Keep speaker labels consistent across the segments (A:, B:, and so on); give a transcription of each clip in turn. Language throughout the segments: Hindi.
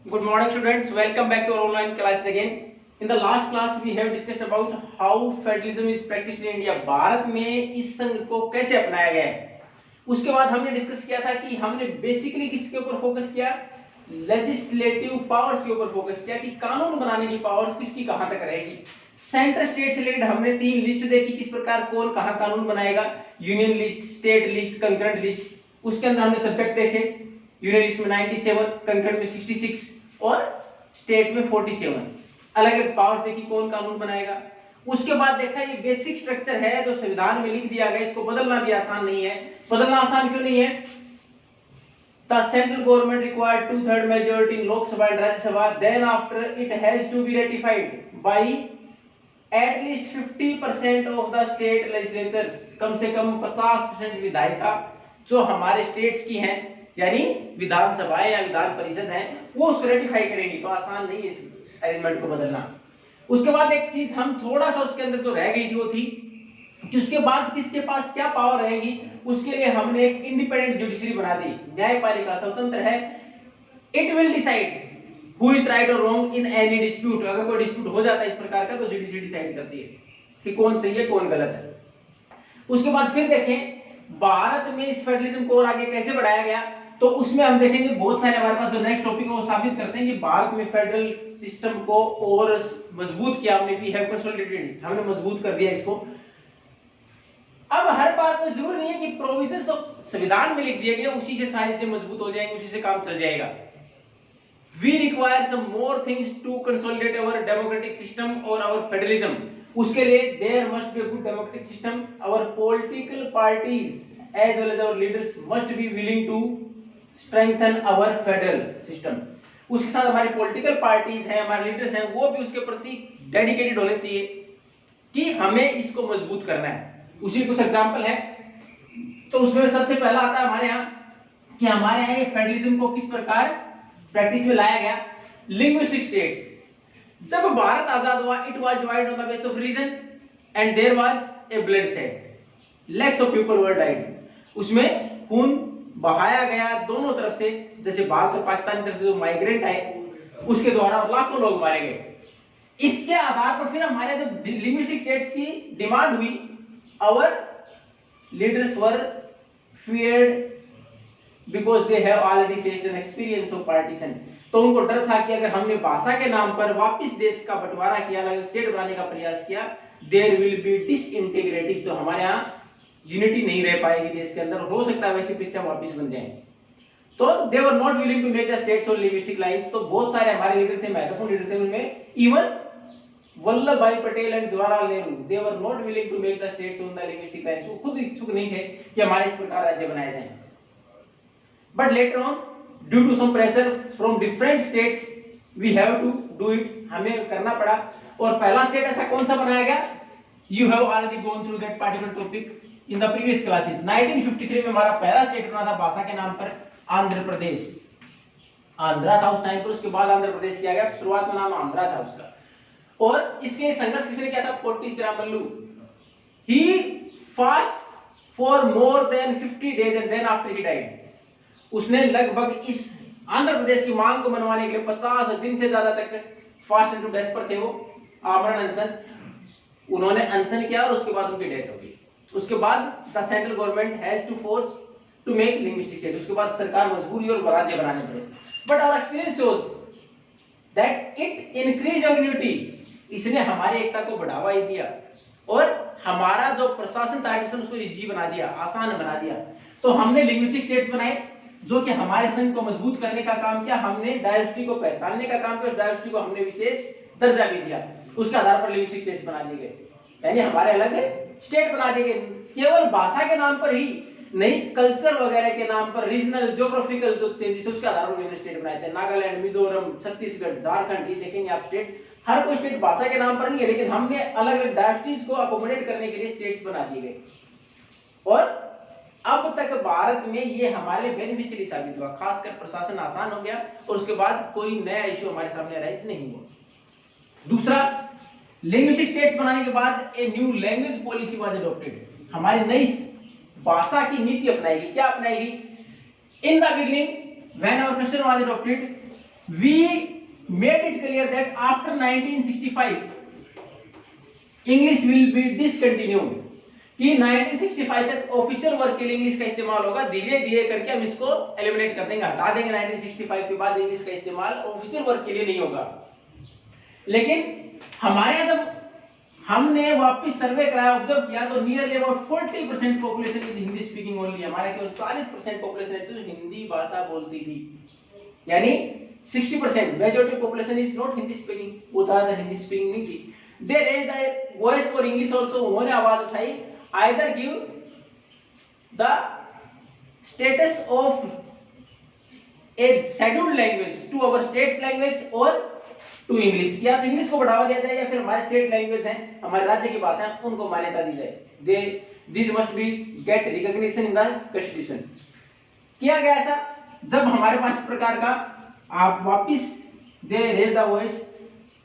A: Good morning, students. Welcome back to our online class again. In the last class, we have discussed about how federalism is practiced in India. Bharat में इस संघ को कैसे अपनाया गया है. उसके बाद हमने डिस्कस किया था कि हमने बेसिकली किसके ऊपर फोकस किया, लेजिस्लेटिव पावर्स के ऊपर फोकस किया कि कानून बनाने की पावर्स किसकी कहां तक रहेगी. सेंटर स्टेट से रिलेटेड हमने तीन लिस्ट देखी, किस प्रकार कौन कहां कानून बनाएगा. Union list, state list, concurrent list. उसके अंदर हमने सब्जेक्ट देखे. यूनियन लिस्ट में 97, कंकरेंट में 66 और स्टेट में 47. अलग अलग पावर्स देखी, कौन कानून बनाएगा. उसके बाद देखा ये बेसिक स्ट्रक्चर है जो संविधान में लिख दिया गया, इसको बदलना भी आसान नहीं है. बदलना आसान क्यों नहीं है? The central government required 2/3 majority in Lok Sabha and Rajya Sabha. Then after it has to be ratified by at least 50% of the state legislatures. कम से कम 50% विधायिका जो हमारे स्टेट्स की हैं, यानी विधानसभाएं या विधान परिषद हैं, वो उसको रेटिफाई करेंगी. तो आसान नहीं है इस अरेंजमेंट को बदलना. उसके बाद एक चीज हम थोड़ा सा उसके अंदर जो रह गई थी वो थी कि उसके बाद किसके पास क्या पावर रहेगी. उसके लिए हमने एक इंडिपेंडेंट जुडिशरी बना दी. न्यायपालिका स्वतंत्र है. It will decide who is right और रॉन्ग इन एनी डिस्प्यूट. अगर कोई डिस्प्यूट हो जाता है इस प्रकार का तो जुडिशरी डिसाइड करती है कि कौन सही है कौन गलत है. उसके बाद फिर देखें भारत में इस फेडरलिज्म को और आगे कैसे बढ़ाया गया. तो उसमें हम देखेंगे बहुत सारे हमारे पास जो नेक्स्ट टॉपिक है वो साबित करते हैं कि भारत में फेडरल सिस्टम को और मजबूत किया हमने. वी हैव कंसोलिडेटेड, हमने मजबूत कर दिया इसको. अब हर बार कोई जरूरी नहीं है कि प्रोविजंस ऑफ संविधान में लिख दिए गए उसी से सारी चीजें मजबूत हो जाएंगी, उसी से काम चल जाएगा. We require some more things to consolidate our democratic system और आवर फेडरलिज्म. उसके लिए there must be a good democratic system. Our political parties as well as our leaders must be willing to strengthen our federal system. उसके साथ हमारी पॉलिटिकल पार्टीज हैं, हमारे लीडर्स हैं, वो भी उसके प्रति डेडिकेटेड होने चाहिए कि हमें इसको मजबूत करना है. उसी कुछ एग्जांपल है. तो उसमें सबसे पहला आता है हमारे यहाँ कि हमारे यहाँ ये फेडरलिज्म को किस प्रकार प्रैक्टिस में लाया गया. Linguistic states. जब भारत आजाद हुआ, it was divided on the basis of region and there was a bloodshed. Lakhs of people were died. उसमें खून बहाया गया दोनों तरफ से. जैसे भारत और पाकिस्तान की तरफ से जो माइग्रेंट आए उसके द्वारा लाखों लोग मारे गए. इसके आधार पर फिर हमारे जब लिंग्विस्टिक स्टेट्स की डिमांड हुई, our leaders were feared because they have already faced an experience of partition. तो उनको डर था कि अगर हमने भाषा के नाम पर वापस देश का बंटवारा किया, अलग स्टेट बनाने का प्रयास किया, there will be disintegrating. तो हमारे यहाँ यूनिटी नहीं रह पाएगी देश के अंदर. हो सकता है वैसे पिछले वापस बन जाए. तो they were not willing to make the states on linguistic lines. तो बहुत सारे हमारे लीडर थे, महत्वपूर्ण लीडर थे. उनमें even Vallabh Bhai Patel and Jawaharlal Nehru, they were not willing to make the states on the linguistic lines. वो खुद इच्छुक नहीं थे कि हमारे इस प्रकार राज्य बनाए जाएं. But later on due to some pressure from different states we have to do it. हमें करना पड़ा. और पहला स्टेट ऐसा कौन सा बनाया गया? You have already gone through that particular topic in the previous classes. 1953 में हमारा पहला स्टेट बना था भाषा के नाम पर, आंध्र प्रदेश. आंध्रा था उस टाइम पर, उसके बाद आंध्र प्रदेश किया गया. शुरुआत में नाम आंध्रा था उसका. और इसके संघर्ष किसने किया था? Potti Sriramulu. He fast for more than 50 days and then after he died. उसने लगभग इस आंध्र प्रदेश की मांग को मनवाने के लिए 50 दिन से ज्यादा तक फास्ट एंड टू डेथ पर थे वो, आमरण अनशन. उन्होंने अनशन किया और उसके बाद उनकी डेथ हो गई. उसके बाद the central government has to force to make linguistic state. उसके बाद सरकार मजबूर हुई और राज्य बनाने पड़े. But our experience shows that it increase our unity. इसने हमारी एकता को बढ़ावा ही दिया और हमारा जो प्रशासन था उसको इजी बना दिया, आसान बना दिया. तो हमने लिंग्विस्टिक स्टेट्स बनाए जो कि हमारे संघ को मजबूत करने का काम किया. हमने डायवर्सिटी को पहचानने का काम किया. उस डायवर्सिटी को हमने विशेष दर्जा भी दिया. उसके आधार पर लिंग्विस्टिक स्टेट्स बना दिए गए, यानी हमारे अलग स्टेट बना दिए गए. केवल भाषा के नाम पर ही नहीं, कल्चर वगैरह के नाम पर रीजनल ज्योग्राफिकल जो चेंजेस उसके आधार पर हमने स्टेट बनाए. नागालैंड, मिजोरम, छत्तीसगढ़, झारखंड, ये देखेंगे आप स्टेट. हर कोई स्टेट भाषा के नाम पर नहीं है, लेकिन हमने अलग अलग डायवर्सिटीज को अकोमोडेट करने के लिए स्टेट्स बना दिए गए. और अब तक भारत में ये हमारे बेनिफिशियरी साबित हुआ. खासकर प्रशासन आसान हो गया और उसके बाद कोई नया इश्यू हमारे सामने राइज नहीं हुआ. दूसरा, लिंग्विस्टिक स्टेट्स बनाने के बाद a new language policy was adopted. हमारी नई भाषा की नीति अपनाएगी. क्या अपनाएगी? In the beginning when our question was adopted we made it clear that after 1965 English will be discontinued, कि 1965 तक ऑफिशियल वर्क के लिए इंग्लिश का इस्तेमाल होगा, धीरे धीरे करके हम इसको एलिमिनेट कर देंगे, हटा देंगे। 1965 के बाद इंग्लिश का इस्तेमाल ऑफिशियल वर्क के लिए नहीं होगा। लेकिन हमारे यहाँ जब हमने वापस सर्वे कराया, ऑब्जर्व किया, तो nearly about 40% population is Hindi speaking only. हमारे केवल 40% पॉपुलेशन है जो हिंदी भाषा बोलती थी, यानी 60% majority population is not Hindi speaking, वो ज्यादा हिंदी स्पीकिंग नहीं थी। They raise the voice for English also, उन्होंने आवाज उठाई, either give the status of a scheduled language to our state language और टू इंग्लिश, या तो इंग्लिश को बढ़ावा दिया जाए या फिर हमारे स्टेट लैंग्वेज है, हमारे राज्य की भाषा है, उनको मान्यता दी जाए। They this must be get recognition in the constitution. किया गया ऐसा जब हमारे पास इस प्रकार का आप वापिस they raise the voice,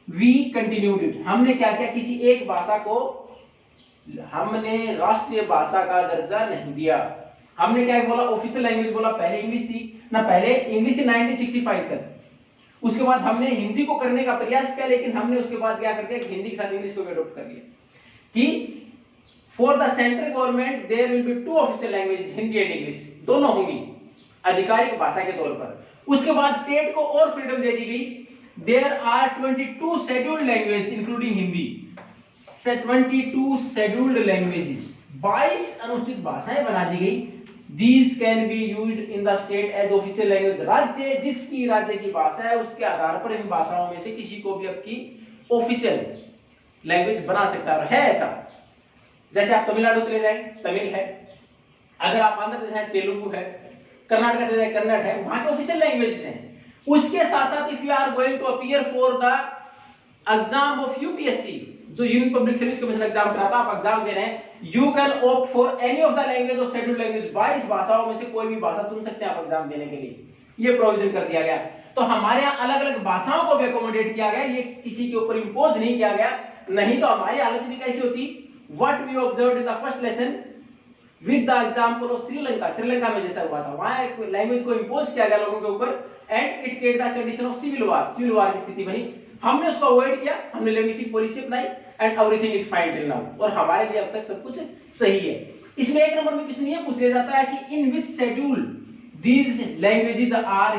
A: we continued it. हमने क्या किया, किसी एक भाषा को हमने राष्ट्रीय भाषा का दर्जा नहीं दिया। हमने क्या बोला, ऑफिशियल लैंग्वेज बोला, पहले इंग्लिश थी ना, पहले इंग्लिश थी 1965 तक, उसके बाद हमने हिंदी को करने का प्रयास किया, लेकिन हमने उसके बाद क्या कर दिया, हिंदी के साथ इंग्लिश को भी अडॉप्ट कर लिया, कि for the central government there will be two official language, Hindi and English, दोनों होंगी आधिकारिक भाषा के तौर पर। उसके बाद स्टेट को और फ्रीडम दे दी गई। There are 22 scheduled language including Hindi, 22 scheduled languages, 22 अनुसूचित भाषाएं बना दी गई। These can be used in the state as official language। राज्य जिसकी राज्य की भाषा है उसके आधार पर इन भाषाओं में से किसी को भी आपकी ऑफिशियल लैंग्वेज बना सकता है ऐसा। जैसे आप तमिलनाडु चले जाएं, तमिल है, अगर आप आंध्र प्रदेश हैं, तेलुगु है, कर्नाटक चले जाएं, कन्नड़ है, वहां के ऑफिशियल लैंग्वेजेस हैं। उसके साथ साथ if you are going to appear for the exam of UPSC, जो union public service commission exam कराता है, आप एग्जाम दे रहे हैं, you can opt for any of the language और शेड्यूल्ड लैंग्वेज। 22 भाषाओं में से कोई भी भाषा चुन सकते हैं आप एग्जाम देने के लिए, ये प्रोविजन कर दिया गया। तो हमारे यहाँ अलग अलग भाषाओं को भी अकोमोडेट किया गया, ये किसी के ऊपर इंपोज नहीं किया गया, नहीं तो हमारी हालत भी कैसी होती। What we observed in the first lesson with the example of Sri Lanka, Sri Lanka में जैसा हुआ था, वहां लैंग्वेज को इंपोज किया गया लोगों के ऊपर, and it create the condition of civil war, civil war की स्थिति बनी। हमने उसको अवॉइड किया, हमने लिंग्विस्टिक पॉलिसी अपनाई, and everything is fine till now, और हमारे लिए अब तक सब कुछ सही है। इसमें एक नंबर में क्वेश्चन ये पूछ लिया जाता है कि in which schedule these languages are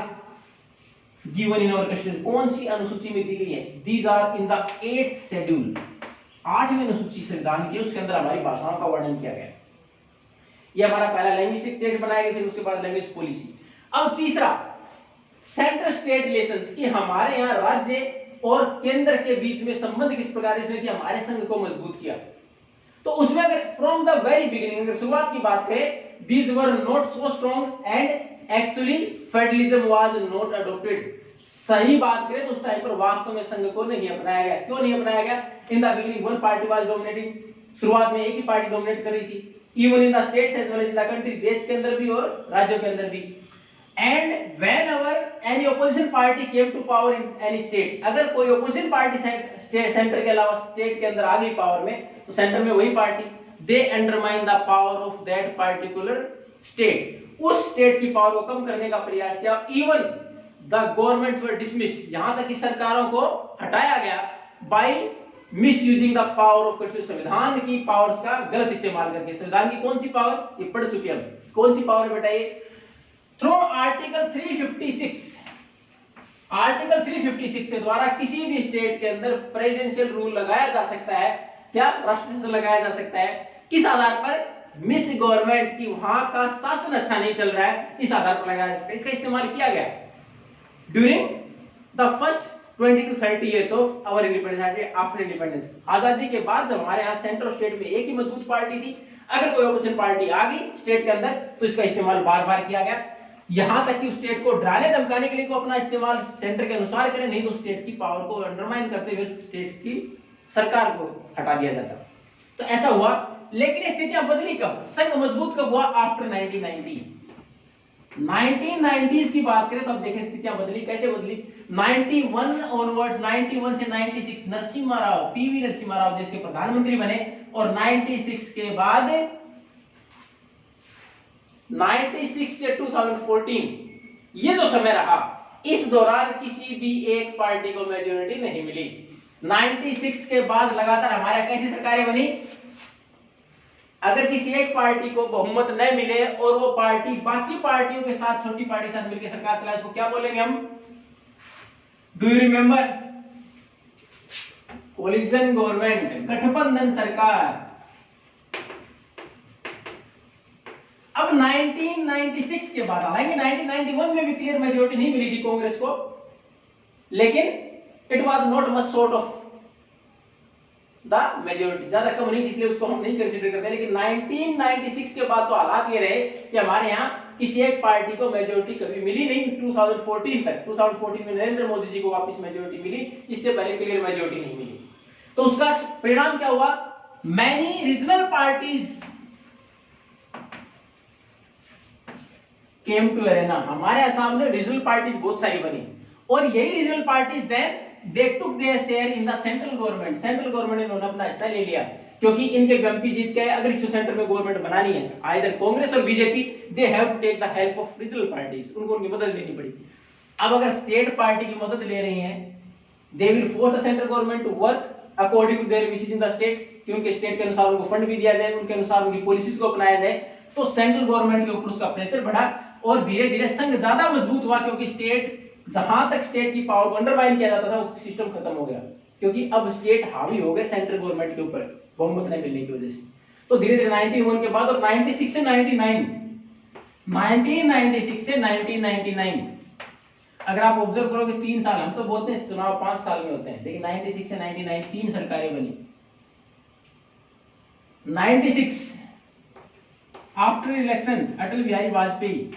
A: given in our constitution, कौन सी अनुसूची में दी गई है। These are in the 8th schedule, 8वीं अनुसूची संविधान की, उसके अंदर हमारी भाषाओं का वर्णन किया गया। ये हमारा पहला लैंग्वेज स्टेट बनाया गया, फिर उसके बाद लैंग्वेज पॉलिसी। अब तीसरा सेंटर स्टेट रिलेशंस, कि हमारे यहाँ राज्य और केंद्र के बीच में संबंध किस प्रकार से कि हमारे संघ को मजबूत किया। तो उसमें अगर फ्रॉम द वेरी बिगिनिंग अगर शुरुआत की बात करें, these were not so strong and actually federalism was not adopted. सही बात करें तो उस टाइम पर वास्तव में संघ को नहीं अपनाया गया। क्यों नहीं अपनाया गया? In the beginning one party was dominating, शुरुआत में एक ही पार्टी डोमिनेट कर रही थी, even in the states as well as in the country, देश के अंदर भी और राज्यों के अंदर भी। And whenever any opposition party came to power in any state, अगर कोई opposition party सेंटर के अलावा स्टेट के अंदर आ गई पावर में, तो सेंटर में वही party, they undermine the power of that particular state, उस स्टेट की पावर को कम करने का प्रयास किया। Even the governments were dismissed, यहां तक कि सरकारों को हटाया गया by misusing the power of constitution, संविधान की पावर्स का गलत इस्तेमाल करके। संविधान की कौन सी पावर, ये पढ़ चुके हम, कौन सी पावर बताइए। थ्रू आर्टिकल 356, आर्टिकल 356 के द्वारा किसी भी स्टेट के अंदर प्रेसिडेंशियल रूल लगाया जा सकता है। क्या? राष्ट्रपति शासन लगाया जा सकता है। किस आधार पर? मिस गवर्नमेंट की वहां का शासन अच्छा नहीं चल रहा है, इस आधार पर लगाया जा सकता है। इसका इस्तेमाल किया गया during the first 20 to 30 years of our independence, after independence. आजादी के बाद जब हमारे यहाँ सेंटर और स्टेट में एक ही मजबूत पार्टी थी, अगर कोई ऑपोजिशन पार्टी आ गई स्टेट के अंदर तो इसका इस्तेमाल बार बार किया गया, यहां तक कि उस स्टेट को डराने धमकाने के लिए को अपना इस्तेमाल सेंटर के अनुसार करें, नहीं तो स्टेट की पावर को अंडरमाइन करते हुए स्टेट की सरकार को हटा दिया जाता। तो ऐसा हुआ, लेकिन स्थितियां बदली कब? संघ मजबूत कब हुआ? आफ्टर 1990, 1990s की बात करें तो अब देखें स्थितियां बदली, कैसे बदली। 91 ऑनवर्ड, 91 से 96 नरसिम्हा राव, पीवी नरसिम्हा राव देश के प्रधानमंत्री बने, और 96 के बाद 96 से 2014 ये जो समय रहा, इस दौरान किसी भी एक पार्टी को मेजोरिटी नहीं मिली। 96 के बाद लगातार हमारे कैसी सरकारें बनी, अगर किसी एक पार्टी को बहुमत न मिले और वो पार्टी बाकी पार्टियों के साथ, छोटी पार्टी के साथ मिलकर सरकार चलाए, इसको क्या बोलेंगे हम? Do you remember? Coalition government, गठबंधन सरकार। अब 1996 के बाद, हालांकि 1991 में भी क्लियर मेजोरिटी नहीं मिली थी कांग्रेस को, लेकिन it was not much short of the majority, ज्यादा कम नहीं थी, इसलिए उसको हम नहीं कंसीडर करते। लेकिन 1996 के बाद तो हालात ये रहे कि हमारे यहाँ किसी एक पार्टी को मेजोरिटी कभी मिली नहीं 2014 तक। 2014 में नरेंद्र मोदी जी को वापस मेजोरिटी मिली, इससे पहले क्लियर मेजोरिटी नहीं मिली। तो उसका परिणाम क्या हुआ? Many regional parties came to arena. हमारे असम में रीजनल पार्टीज बहुत सारी बनी, और यही regional parties then they took their share in the central government. Central government ने उन्होंने अपना हिस्सा ले लिया, क्योंकि इनके एमपी जीत गए। अगर इस सेंटर में गवर्नमेंट बनानी है, आइदर कांग्रेस और BJP, they have to take the help of regional parties, उनको उनकी मदद लेनी पड़ी। अब अगर स्टेट पार्टी की मदद ले रही हैं, they will force the central government to work according to their wishes in the state, कि उनके स्टेट के अनुसार उनको फंड भी दिया जाए, उनके अनुसार उनकी पॉलिसीज को अपनाया जाए। तो सेंट्रल गवर्नमेंट के ऊपर उसका प्रेशर बढ़ा, और धीरे धीरे संघ ज्यादा मजबूत हुआ, क्योंकि स्टेट, जहां तक स्टेट की पावर को अंडरमाइन किया जाता था, वो सिस्टम खत्म हो गया, क्योंकि अब स्टेट हावी हो गए सेंट्रल गवर्नमेंट के ऊपर बहुमत नहीं मिलने की वजह से। तो धीरे धीरे 91 के बाद और 96 से 99, 1996 से 1999, अगर आप ऑब्जर्व करोगे 3 साल, हम तो बोलते हैं चुनाव 5 साल में होते हैं, लेकिन 96 से 99 3 सरकारें बनी। 96 after election Atal Bihari Vajpayee,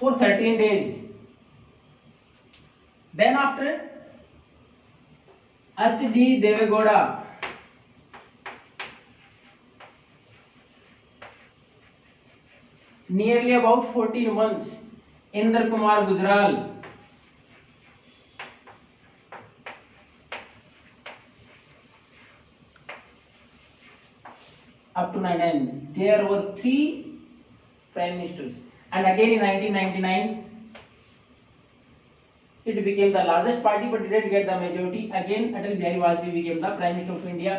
A: for 13 days. Then after H.D. Devegowda, nearly about 14 months. Inder Kumar Gujral, up to 99. There were 3 prime ministers. And again in 1999, it became the largest party but didn't get the majority. Again, Atal Bihari Vajpayee became the Prime Minister of India.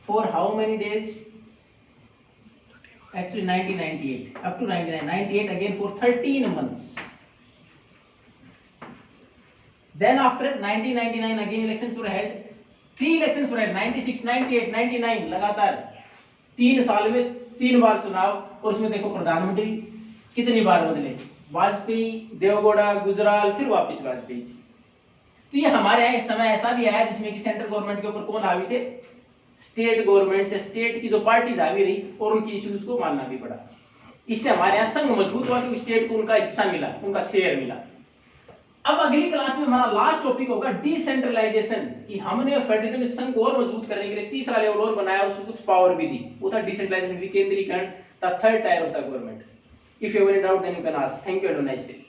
A: For how many days? Actually 1998, up to 1998 again for 13 months. Then after 1999 again elections were held. 3 elections were held, 96, 98, 99, लगातार 3 साल में 3 बार चुनाव। और उसमें देखो प्रधानमंत्री कितनी बार बदले, वाजपेयी, देवगौड़ा, गुजराल, फिर वापस वाजपेयी। तो ये हमारे यहाँ एक समय ऐसा भी आया जिसमें कि सेंट्रल गवर्नमेंट के ऊपर कौन हावी थे? स्टेट गवर्नमेंट से स्टेट की जो पार्टीज हावी रही, और उनकी इश्यूज को मानना भी पड़ा। इससे हमारे यहाँ संघ मजबूत हुआ, कि स्टेट को उनका हिस्सा मिला, उनका शेयर मिला। अब अगली क्लास में हमारा लास्ट टॉपिक होगा डिसेंट्रलाइजेशन, कि हमने फेडरलिज्म संघ को और मजबूत करने के लिए तीसरा लेवल और बनाया, और उसको कुछ पावर भी दी। वो था डिसेंट्रलाइजेशन, विकेंद्रीकरण, the third tier of the government. If you have any doubt then you can ask. Thank you, have a nice day.